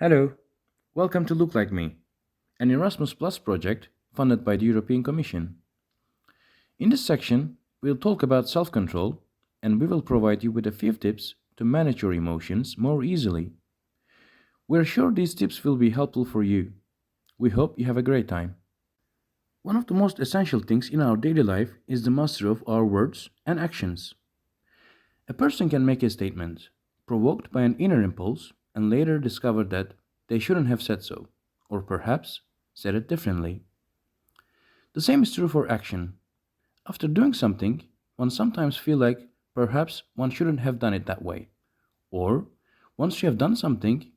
Hello, welcome to Look Like Me, an Erasmus Plus project funded by the European Commission. In this section, we'll talk about self control and we will provide you with a few tips to manage your emotions more easily. We're sure these tips will be helpful for you. We hope you have a great time. One of the most essential things in our daily life is the mastery of our words and actions. A person can make a statement, provoked by an inner impulse, and later discover that they shouldn't have said so, or perhaps said it differently. The same is true for action. After doing something, one sometimes feel like perhaps one shouldn't have done it that way, or once you have done something,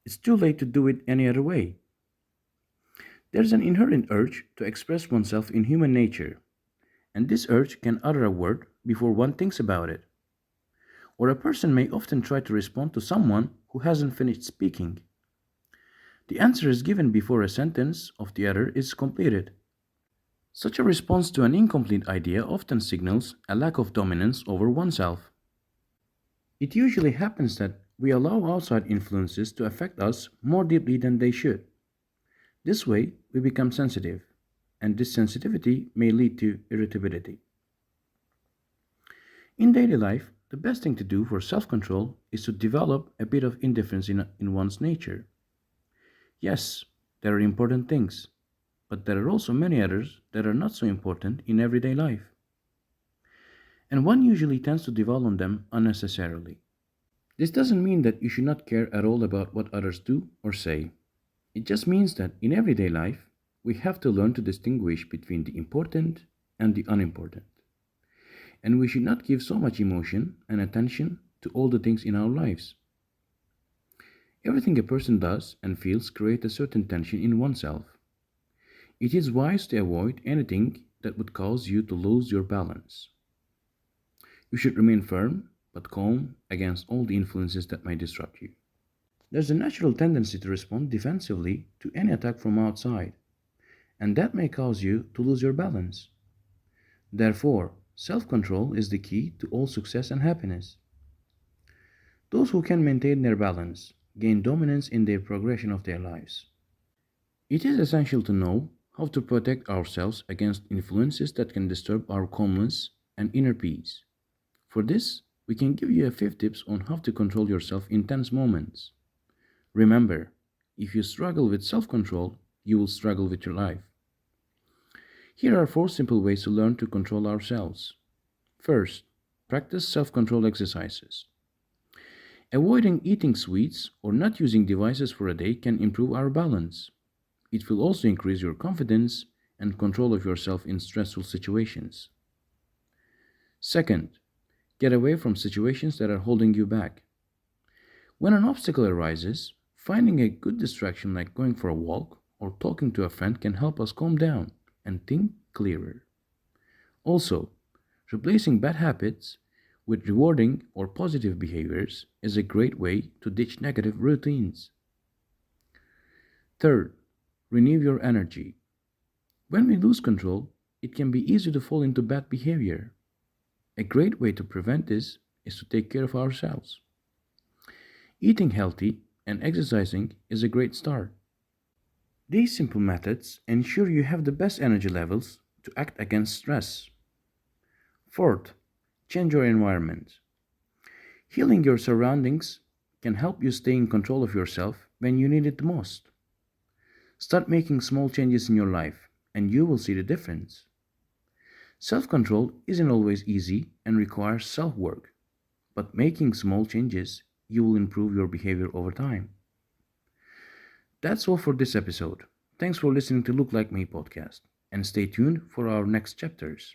it's too late to do it any other way. There's an inherent urge to express oneself in human nature, and this urge can utter a word before one thinks about it. Or a person may often try to respond to someone who hasn't finished speaking. The answer is given before a sentence of the other is completed. Such a response to an incomplete idea often signals a lack of dominance over oneself. It usually happens that we allow outside influences to affect us more deeply than they should. This way, we become sensitive, and this sensitivity may lead to irritability. In daily life, the best thing to do for self control is to develop a bit of indifference in one's nature. Yes, there are important things, but there are also many others that are not so important in everyday life, and one usually tends to dwell on them unnecessarily. This doesn't mean that you should not care at all about what others do or say. It just means that in everyday life, we have to learn to distinguish between the important and the unimportant. And we should not give so much emotion and attention to all the things in our lives. Everything a person does and feels creates a certain tension in oneself. It is wise to avoid anything that would cause you to lose your balance. You should remain firm but calm against all the influences that might disrupt you. There's a natural tendency to respond defensively to any attack from outside, and that may cause you to lose your balance. Therefore, self control is the key to all success and happiness. Those who can maintain their balance gain dominance in their progression of their lives. It is essential to know how to protect ourselves against influences that can disturb our calmness and inner peace. For this, we can give you a few tips on how to control yourself in tense moments. Remember, if you struggle with self control, you will struggle with your life. Here are four simple ways to learn to control ourselves. First, practice self control exercises. Avoiding eating sweets or not using devices for a day can improve our balance. It will also increase your confidence and control of yourself in stressful situations. Second, get away from situations that are holding you back. When an obstacle arises, finding a good distraction like going for a walk or talking to a friend can help us calm down and think clearer. Also, replacing bad habits with rewarding or positive behaviors is a great way to ditch negative routines. Third, renew your energy. When we lose control, it can be easy to fall into bad behavior. A great way to prevent this is to take care of ourselves. Eating healthy and exercising is a great start. These simple methods ensure you have the best energy levels to act against stress. Fourth, change your environment. Healing your surroundings can help you stay in control of yourself when you need it the most. Start making small changes in your life, and you will see the difference. Self control isn't always easy and requires self work, but making small changes, you will improve your behavior over time. That's all for this episode. Thanks for listening to Look Like Me podcast, and stay tuned for our next chapters.